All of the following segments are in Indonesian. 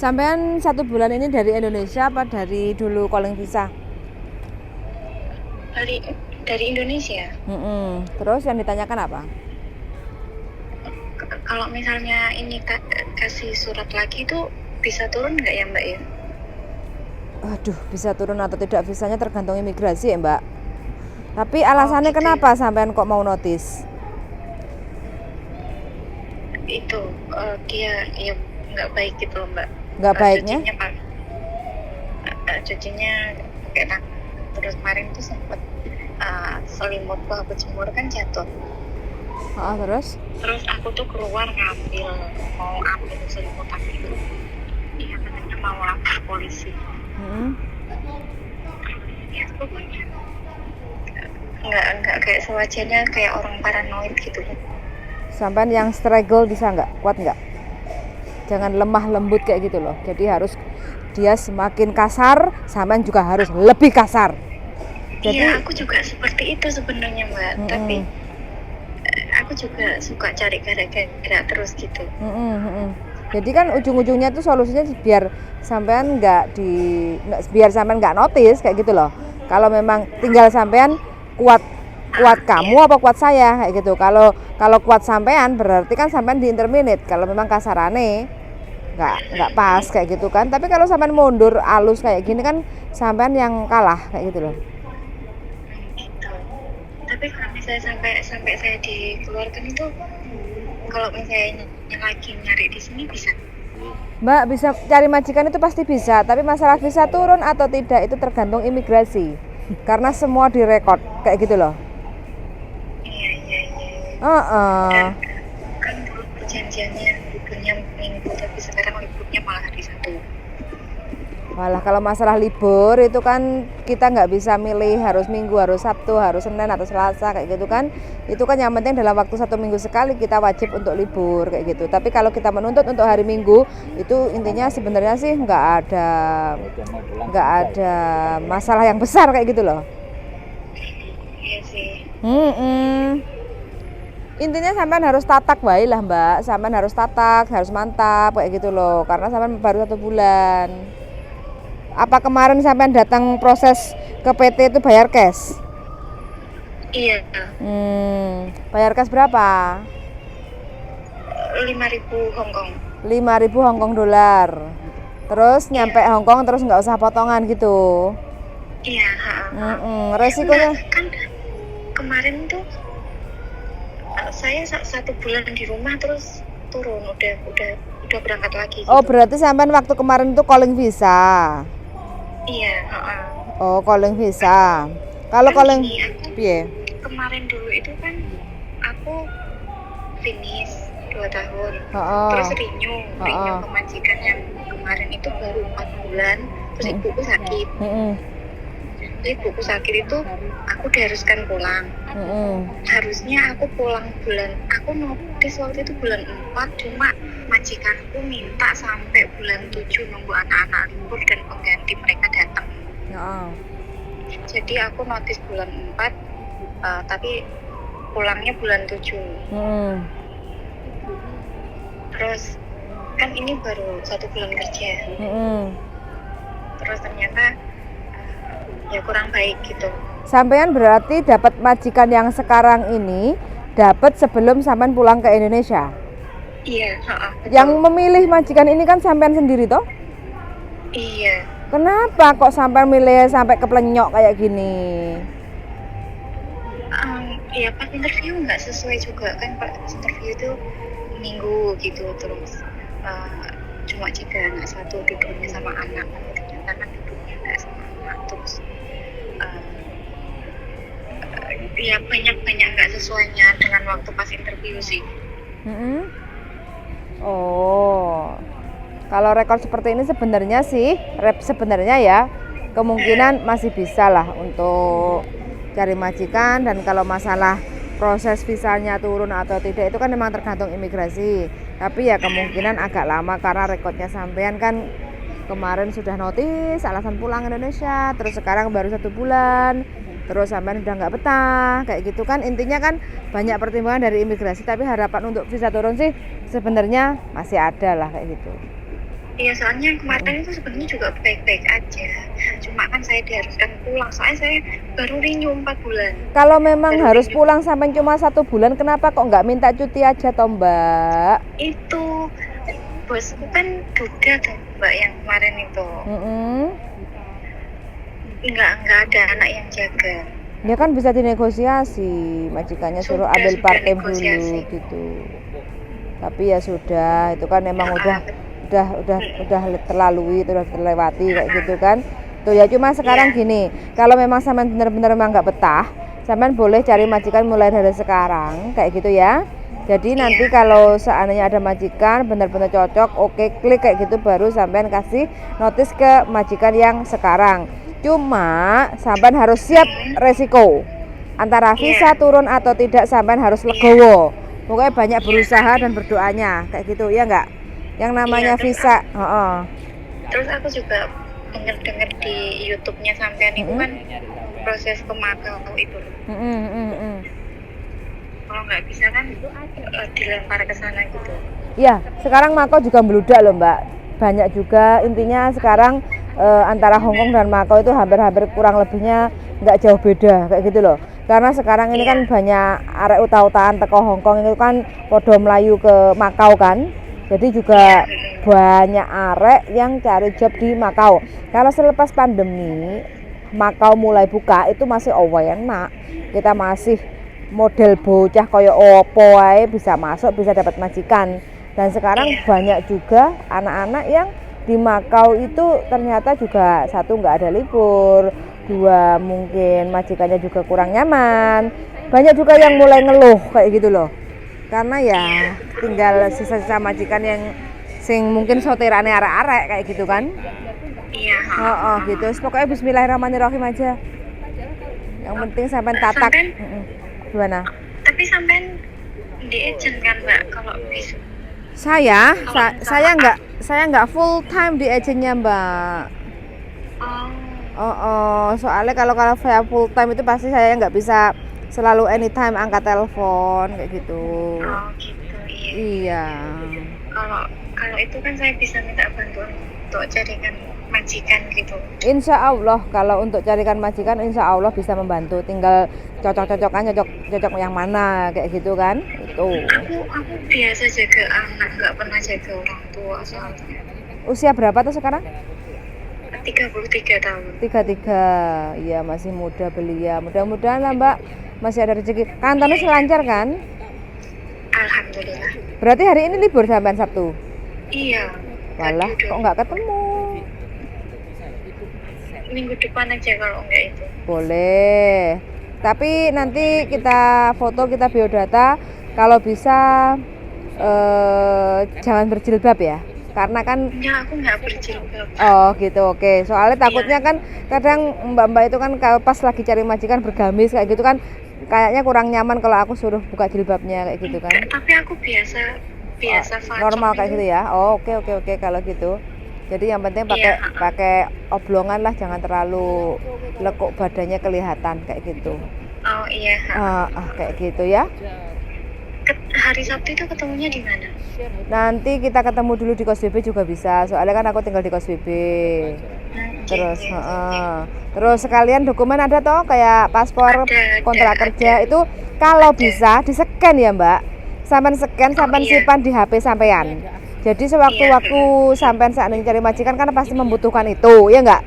Sampean 1 bulan ini dari Indonesia apa dari dulu calling visa? Dari Indonesia. Terus yang ditanyakan apa? Kalau misalnya ini kasih surat lagi itu bisa turun nggak ya Mbak ya? Aduh, bisa turun atau tidak visanya tergantung imigrasi ya Mbak. Tapi alasannya gitu kenapa sampean kok mau notice? Itu dia ya nggak baik gitu loh Mbak. Nggak baiknya? Cucinya pakai tangan. Terus kemarin tuh sempet selimut aku jemur kan jatuh. Terus aku tuh keluar mau ambil selimut aku itu. Iya katanya mau lapor polisi. Ya pokoknya nggak kayak sewajarnya kayak orang paranoid gitu. Sampean yang struggle bisa nggak? Kuat nggak? Jangan lemah lembut kayak gitu loh. Jadi harus dia semakin kasar, sampean juga harus lebih kasar. Jadi, iya, aku juga seperti itu sebenarnya Mbak. Tapi aku juga suka cari gara-gara terus gitu. Jadi kan ujung-ujungnya tuh solusinya biar sampean biar sampean nggak notice kayak gitu loh. Kalau memang tinggal sampean kuat kamu apa kuat saya kayak gitu. Kalau kuat sampean berarti kan sampean di-interminate. Kalau memang kasarane nggak pas kayak gitu kan. Tapi kalau sampean mundur alus kayak gini kan sampean yang kalah kayak gitu loh. Tapi kalau misalnya sampai saya dikeluarkan itu, kalau misalnya lagi nyari di sini bisa? Mbak bisa cari majikan itu pasti bisa, tapi masalah visa turun atau tidak itu tergantung imigrasi. Karena semua direkod kayak gitu loh. Iya. Kan dulu perjanjiannya liburnya minggu, tapi sekarang liburnya malah hari Sabtu. Malah kalau masalah libur itu kan kita nggak bisa milih harus Minggu, harus Sabtu, harus Senin atau Selasa kayak gitu kan. Itu kan yang penting dalam waktu 1 minggu sekali kita wajib untuk libur kayak gitu. Tapi kalau kita menuntut untuk hari Minggu itu intinya sebenarnya sih nggak ada masalah yang besar kayak gitu loh. Iya sih. Intinya sampean harus tatak wae lah Mbak. Sampean harus tatak, harus mantap kayak gitu loh. Karena sampean baru 1 bulan. Apa kemarin sampean datang proses ke PT itu bayar cash? Iya. Bayar cash berapa? 5.000 Hongkong. 5.000 Hongkong dolar. Terus nyampe Hongkong terus nggak usah potongan gitu. Iya. Resikonya? Kan kemarin tuh saya 1 bulan di rumah terus turun udah berangkat lagi. Gitu. Oh berarti sampean waktu kemarin tuh calling visa? Iya. Oh calling visa. Kalau kan calling piye? Kemarin dulu itu kan aku finish 2 tahun. Terus renew ke majikan yang kemarin itu baru 4 bulan. Terus ibuku sakit. Ibuku sakit itu aku diharuskan pulang. Harusnya aku pulang aku notice waktu itu bulan 4, cuma majikanku minta sampai bulan 7 nunggu anak-anak libur dan pengganti mereka datang. Jadi aku notice bulan 4, tapi pulangnya bulan 7. Terus kan ini baru 1 bulan kerja. Terus ternyata ya kurang baik gitu. Sampean berarti dapat majikan yang sekarang ini dapat sebelum sampean pulang ke Indonesia? Iya. Yang memilih majikan ini kan sampean sendiri toh? Iya. Kenapa kok sampean milih sampai keplenyok kayak gini? Ya pas interview nggak sesuai juga kan Pak. Interview itu minggu gitu, terus cuma jika anak 1 duduknya sama anak, ternyata kan duduknya nggak sama anak, terus ya banyak nggak sesuainya dengan waktu pas interview sih. Oh, kalau rekor seperti ini sebenarnya ya kemungkinan masih bisa lah untuk cari majikan. Dan kalau masalah proses visanya turun atau tidak itu kan memang tergantung imigrasi. Tapi ya kemungkinan agak lama karena rekodnya sampean kan kemarin sudah notis alasan pulang Indonesia, terus sekarang baru 1 bulan, terus sampean udah nggak betah kayak gitu kan. Intinya kan banyak pertimbangan dari imigrasi, tapi harapan untuk visa turun sih sebenarnya masih ada lah kayak gitu. Iya, soalnya kemarin itu sebenarnya juga baik-baik aja. Cuma kan saya diharuskan pulang, soalnya saya baru renew 4 bulan. Kalau memang Baru harus renew. pulang sampai cuma 1 bulan, kenapa kok nggak minta cuti aja toh Mbak? Itu bosku kan duda tuh Mbak yang kemarin itu. Nggak ada anak yang jaga. Ya kan bisa dinegosiasi, majikannya suruh ambil part time dulu gitu. Tapi ya sudah, itu kan memang udah terlalui, udah terlewati kayak gitu kan. Tuh ya cuma sekarang gini, kalau memang sampean benar-benar memang nggak betah, sampean boleh cari majikan mulai dari sekarang kayak gitu ya. Jadi nanti kalau seandainya ada majikan benar-benar cocok, oke klik kayak gitu, baru sampean kasih notis ke majikan yang sekarang. Cuma sampean harus siap resiko antara visa turun atau tidak, sampean harus legowo. Pokoknya banyak berusaha dan berdoanya kayak gitu ya enggak? Yang namanya visa. Terus aku juga dengar di YouTube-nya sampean itu kan proses ke Makau itu. Kalau nggak bisa kan dilempar ke sana gitu. Iya, sekarang Makau juga meludak loh Mbak. Banyak juga, intinya sekarang antara Hongkong dan Makau itu hampir-hampir kurang lebihnya nggak jauh beda kayak gitu loh. Karena sekarang ini kan banyak arek uta-utaan teko Hongkong itu kan podo Melayu ke Makau kan. Jadi juga banyak arek yang cari job di Makau. Kalau selepas pandemi Makau mulai buka itu masih enak. Kita masih model bocah koyo opo ae bisa masuk, bisa dapat majikan. Dan sekarang banyak juga anak-anak yang di Makau itu ternyata juga satu nggak ada libur, dua mungkin majikannya juga kurang nyaman. Banyak juga yang mulai ngeluh kayak gitu loh. Karena ya tinggal sisa-sisa majikan yang sing mungkin soterane arek-arek kayak gitu kan. Iya. Gitu. Pokoknya bismillahirrahmanirrahim aja. Yang penting sampai tatak. Gimana? Tapi sampean di-agent kan Mbak kalau bisa? Saya nggak full time di agentnya Mbak. Soalnya kalau saya full time itu pasti saya nggak bisa selalu anytime angkat telepon kayak gitu. Gitu. Iya. Kalau itu kan saya bisa minta bantuan untuk carikan majikan gitu. Insya Allah kalau untuk carikan majikan insya Allah bisa membantu, tinggal cocok yang mana kayak gitu kan. Itu aku biasa jaga anak, nggak pernah jaga orang tua soalnya. Usia berapa tuh sekarang? 33 tahun. 33, iya masih muda belia. Mudah-mudahan lah Mbak masih ada rezeki. Kantornya lancar kan? Alhamdulillah. Berarti hari ini libur sampai Sabtu? Iya. Walah, kok nggak ketemu? Minggu depan aja kalau enggak itu. Boleh. Tapi nanti kita foto, kita biodata. Kalau bisa jangan berjilbab ya. Karena kan aku nggak berjilbab. Oh gitu, oke. Soalnya takutnya kan kadang mbak-mbak itu kan kalau pas lagi cari majikan bergamis kayak gitu kan, kayaknya kurang nyaman kalau aku suruh buka jilbabnya kayak gitu kan. Tapi aku biasa normal kayak gitu ya. Oke kalau gitu. Jadi yang penting pakai oblongan lah, jangan terlalu lekuk badannya kelihatan kayak gitu. Oh iya. Kayak gitu ya. Hari Sabtu itu ketemunya di mana? Nanti kita ketemu dulu di Kos BB juga bisa. Soalnya kan aku tinggal di Kos BB. Terus sekalian dokumen ada toh kayak paspor, kontrak kerja itu kalau bisa di-scan ya Mbak. Sampai scan, sampai simpan di HP sampean. Jadi sewaktu-waktu sampean seandainya cari majikan kan pasti membutuhkan itu, ya enggak?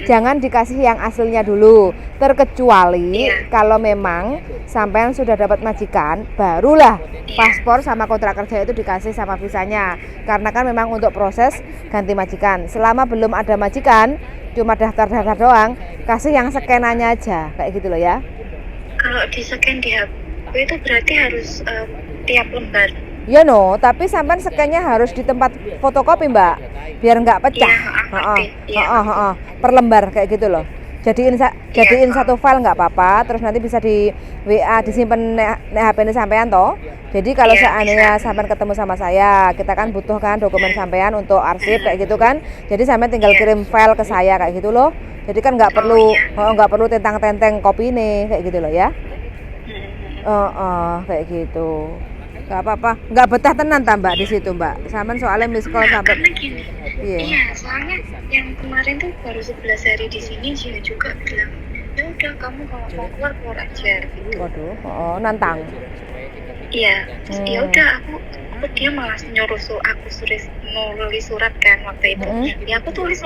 Jangan dikasih yang aslinya dulu. Terkecuali kalau memang sampean sudah dapat majikan, barulah paspor sama kontrak kerja itu dikasih sama visanya. Karena kan memang untuk proses ganti majikan. Selama belum ada majikan, cuma daftar-daftar doang, kasih yang scanannya aja, kayak gitu loh ya. Kalau di scan di HP itu berarti harus tiap lembar. Ya no, tapi sampean scan-nya harus di tempat fotokopi Mbak, biar nggak pecah. Per lembar kayak gitu loh. Jadiin satu file nggak apa-apa, terus nanti bisa di WA disimpan HP ini sampean toh. Jadi kalau seandainya sampean ketemu sama saya, kita kan butuhkan dokumen sampean untuk arsip kayak gitu kan. Jadi sampean tinggal kirim file ke saya kayak gitu loh. Jadi kan nggak perlu tentang-tenteng kopi nih kayak gitu loh ya. Kayak gitu. Gak apa-apa. Nggak betah tenan ta Mbak di situ Mbak. Sampean soalnya miss call sampai. Karena gini. Iya, soalnya yang kemarin tuh baru 11 hari di sini dia juga bilang, ya udah kamu kalau mau keluar aja gitu. Waduh, nantang. Iya, terus ya udah aku dia malah nyuruh aku nulis surat kan waktu itu. Ya aku tulis.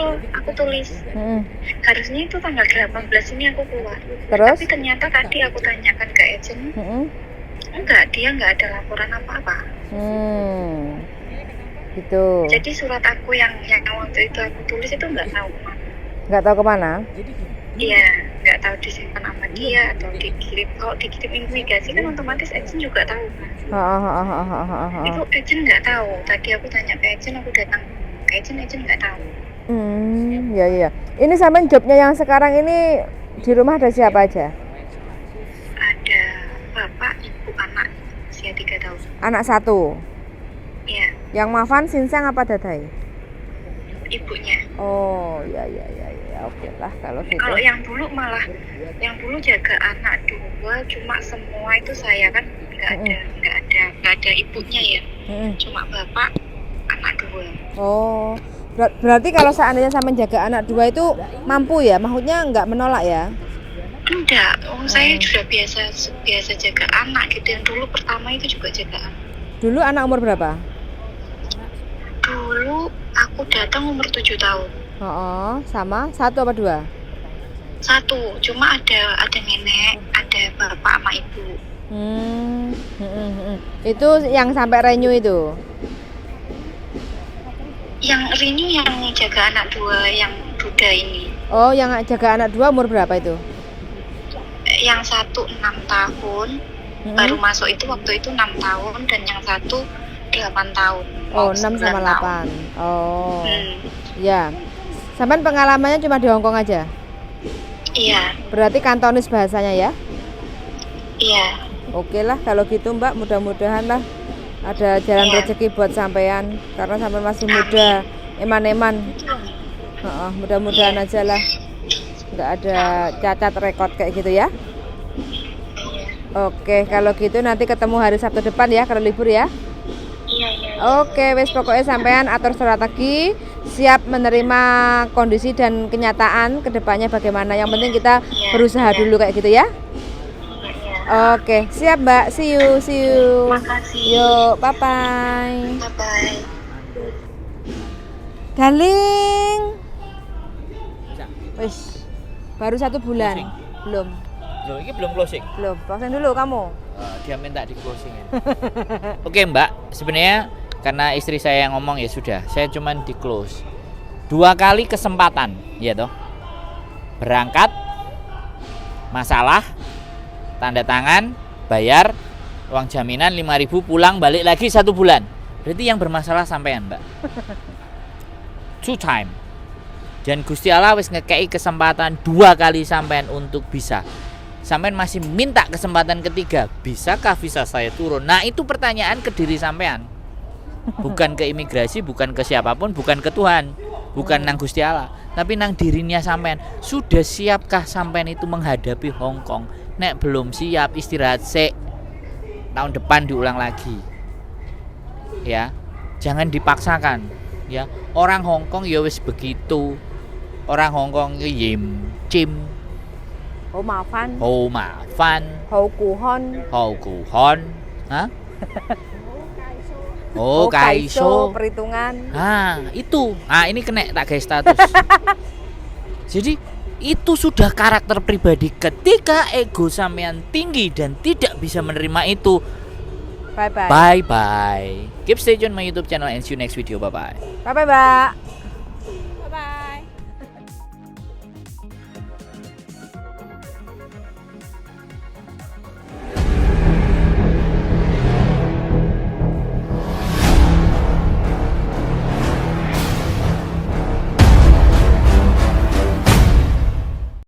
Harusnya itu tanggal 18 ini aku keluar. Terus? Tapi ternyata tadi aku tanyakan ke agent, enggak, dia nggak ada laporan apa-apa. Gitu. Jadi surat aku yang waktu itu aku tulis itu nggak tahu kemana. Nggak tahu kemana? Iya, nggak tahu disimpan sama dia atau dikirim. Kalau dikirim imigrasi kan otomatis agent juga tahu kan. Itu agent nggak tahu. Tadi aku tanya ke agent, aku datang ke agent nggak tahu. Iya. Ini sampean jobnya yang sekarang ini di rumah ada siapa aja? Ada bapak, ibu, anak usia 3 tahun. Anak 1? Iya. Yang Mafan, Sinsang apa Dadai? Ibunya. Oh, iya. Oke lah kalau gitu. Kalau yang dulu jaga anak 2, cuma semua itu saya kan nggak ada ibunya ya. Cuma bapak, anak 2. Oh. Berarti kalau seandainya sama jaga anak 2 itu mampu ya? Maksudnya nggak menolak ya? Enggak, saya sudah biasa jaga anak gitu. Yang dulu pertama itu juga jaga anak. Dulu anak umur berapa? Dulu aku datang umur 7 tahun. Sama 1 apa 2? 1, cuma ada nenek, ada bapak sama ibu. Itu yang sampai renew itu? Yang renew yang jaga anak 2 yang Duda ini. Oh, yang jaga anak 2 umur berapa itu? Yang 1 6 tahun, baru masuk itu waktu itu 6 tahun, dan yang 1 8 tahun. Oh, 6 sama 8 tahun. Oh, ya. Sampai pengalamannya cuma di Hongkong aja? Iya. Berarti kantonis bahasanya ya? Iya. Oke lah kalau gitu Mbak, mudah-mudahan lah ada jalan rezeki buat sampean, karena sampean masih muda, eman-eman. Mudah-mudahan aja lah nggak ada cacat rekod kayak gitu ya. Oke, kalau gitu nanti ketemu hari Sabtu depan ya kalau libur ya. Oke, wes pokoknya sampean atur strategi, siap menerima kondisi dan kenyataan kedepannya bagaimana. Yang penting kita berusaha dulu kayak gitu ya. Oke, siap Mbak. See you. Makasih. Yuk, bye-bye. Bye-bye. Darling. Wis, baru 1 bulan. Belum. Loh, ini belum closing. Belum. Closing dulu kamu. Dia minta di closing ya. Oke Mbak, sebenarnya karena istri saya yang ngomong ya sudah, saya cuman di close 2 kali kesempatan, ya toh. Berangkat, masalah, tanda tangan, bayar, uang jaminan 5.000, pulang balik lagi 1 bulan. Berarti yang bermasalah sampean Mbak. 2 time. Dan Gusti Allah wis ngekei kesempatan 2 kali sampean untuk bisa. Sampean masih minta kesempatan ketiga, bisakah visa saya turun? Nah itu pertanyaan ke diri sampean, bukan ke imigrasi, bukan ke siapapun, bukan ke Tuhan, bukan nang Gusti Allah, tapi nang dirinya sampean. Sudah siapkah sampean itu menghadapi Hong Kong? Nek belum siap, istirahat sik, tahun depan diulang lagi. Ya, jangan dipaksakan. Ya, orang Hong Kong ya wis begitu. Orang Hong Kong yim cim. Hou Mafan. Hou Kuhon. Hah? Oh, Kaiso. Perhitungan. Itu. Ini kena tak guys status. Jadi itu sudah karakter pribadi. Ketika ego sampean tinggi dan tidak bisa menerima itu, bye bye. Keep stay tune my YouTube channel and see you next video. Bye bye. Bye bye Mbak.